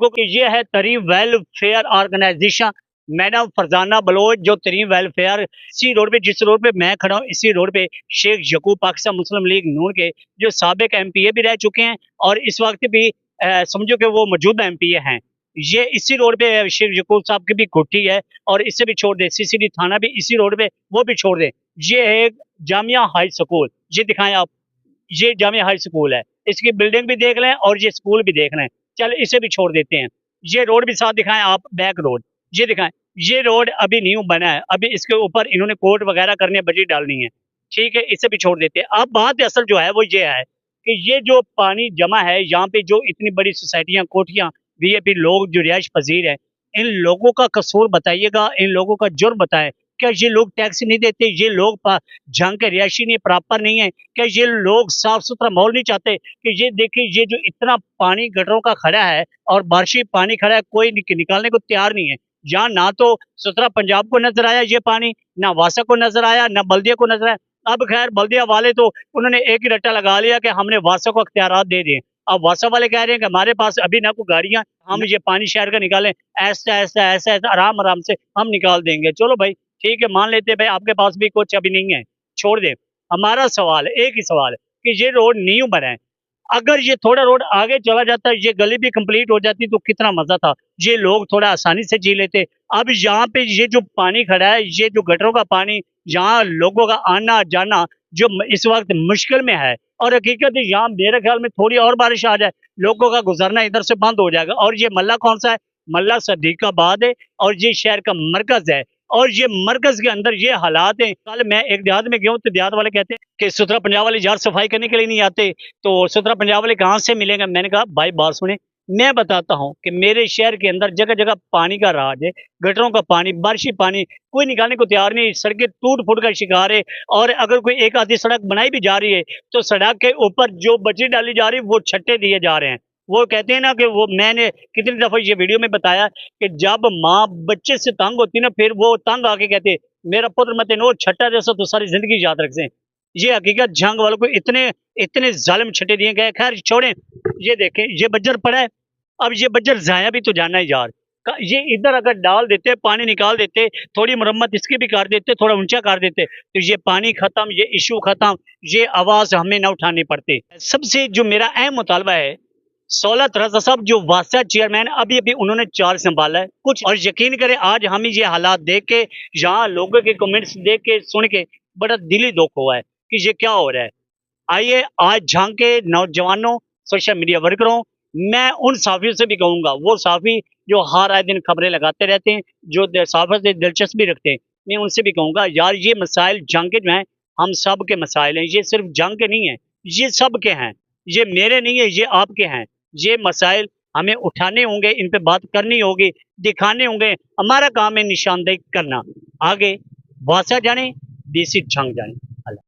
लोगों की ये है Tarim welfare organisation, madam Farzana Baloch जो तरीम वेलफेयर। इसी रोड पे, जिस रोड पे मैं खड़ा हूँ, इसी रोड पे शेख यकूब पाकिस्तान मुस्लिम लीग नून के जो साबिक एमपीए भी रह चुके हैं और इस वक्त भी समझो कि वो मौजूदा एमपीए हैं। ये इसी रोड पे शेख यकूब साहब की भी कोठी है और इससे भी छोड़ दे, सीसीडी थाना भी इसी रोड पे, वो भी छोड़ दे। ये है जामिया हाई स्कूल, ये दिखाएं आप, ये जामिया हाई स्कूल है, इसकी बिल्डिंग भी देख लें और ये स्कूल भी देख लें। चल इसे भी छोड़ देते हैं। ये रोड भी साथ दिखाएं आप, बैक रोड ये दिखाएं। ये रोड अभी न्यू बना है, अभी इसके ऊपर इन्होंने कोर्ट वगैरह करने, बजट डालनी है, ठीक है, इसे भी छोड़ देते हैं। अब बात असल जो है वो ये है कि ये जो पानी जमा है यहाँ पे, जो इतनी बड़ी सोसाइटियां, कोठियां, वीआईपी लोग जो रिहाइश पजीर है, इन लोगों का कसूर बताइएगा, इन लोगों का जुर्म बताएं। क्या ये लोग टैक्स नहीं देते? ये लोग जंग के रिहायशी नहीं, प्रॉपर नहीं है? क्या ये लोग साफ सुथरा माहौल नहीं चाहते? कि ये देखिए, ये जो इतना पानी गटरों का खड़ा है और बारिशी पानी खड़ा है, कोई निकालने को तैयार नहीं है। यहाँ ना तो सुथरा पंजाब को नजर आया ये पानी, ना वासा को नजर आया, ना बल्दिया को नजर आया। अब खैर बल्दिया वाले तो उन्होंने एक ही रट्टा लगा लिया कि हमने वासा को अख्तियारात दे दिए। अब वासा वाले कह रहे हैं कि हमारे पास अभी ना कोई गाड़ियां, हम ये पानी शहर का निकालें, ऐसा ऐसा ऐसा ऐसा आराम आराम से हम निकाल देंगे। चलो भाई ठीक है, मान लेते हैं भाई आपके पास भी कुछ अभी नहीं है, छोड़ दे। हमारा सवाल एक ही सवाल है कि ये रोड न्यू बना है, अगर ये थोड़ा रोड आगे चला जाता, ये गली भी कंप्लीट हो जाती तो कितना मजा था, ये लोग थोड़ा आसानी से जी लेते। अब यहाँ पे ये जो पानी खड़ा है, ये जो गटरों का पानी, यहाँ लोगों का आना जाना जो इस वक्त मुश्किल में है। और हकीकत यहाँ मेरे ख्याल में थोड़ी और बारिश आ जाए, लोगों का गुजरना इधर से बंद हो जाएगा। और ये मल्ला कौन सा है? मल्ला सदीकाबाद है और ये शहर का मरकज है। और ये मरकज के अंदर ये हालात हैं। कल मैं एक देहात में गया हूँ तो देहात वाले कहते हैं कि सुथरा पंजाब वाले यार सफाई करने के लिए नहीं आते, तो सुथरा पंजाब वाले कहाँ से मिलेंगे? मैंने कहा भाई बात सुने, मैं बताता हूँ कि मेरे शहर के अंदर जगह जगह पानी का राज है, गटरों का पानी, बारिशी पानी, कोई निकालने को तैयार नहीं, सड़कें टूट फूट का शिकार है। और अगर कोई एक आधी सड़क बनाई भी जा रही है तो सड़क के ऊपर जो बजरी डाली जा रही है वो छट्टे दिए जा रहे हैं। वो कहते हैं ना कि वो, मैंने कितनी दफा ये वीडियो में बताया कि जब माँ बच्चे से तंग होती ना, फिर वो तंग आके कहते मेरा पुत्र मत नो छट्टा जैसा तो सारी जिंदगी याद रख से। ये हकीकत जंग वालों को इतने इतने जालिम छट्टे दिए गए। खैर छोड़ें, ये देखें ये बज्जर पड़ा है, अब ये बज्जर जाया भी तो जाना है यार। ये इधर अगर डाल देते, पानी निकाल देते, थोड़ी मरम्मत इसकी भी कर देते, थोड़ा ऊंचा कर देते, तो ये पानी खत्म, ये इशू खत्म, ये आवाज हमें ना उठानी पड़ती। सबसे जो मेरा अहम मुतालबा है, 16 रजा साहब जो वासा चेयरमैन अभी अभी उन्होंने चार्ज संभाला है कुछ, और यकीन करें आज हम ये हालात देख के, यहाँ लोगों के कमेंट्स देख के सुन के बड़ा दिली दुख हुआ है कि ये क्या हो रहा है। आइए आज झांग के नौजवानों, सोशल मीडिया वर्करों, मैं उन साफियों से भी कहूंगा, वो साफी जो हर आए दिन खबरें लगाते रहते हैं, जो साफा से दिलचस्पी रखते हैं, मैं उनसे भी कहूंगा यार ये मसाइल जंग के जो हैं, हम सब के मसाइल हैं, ये सिर्फ जंग के नहीं है, ये सब के हैं, ये मेरे नहीं है, ये आपके हैं। ये मसाइल हमें उठाने होंगे, इन पे बात करनी होगी, दिखाने होंगे। हमारा काम है निशानदेही करना। आगे वासा जाने, बीसी जंग जाने।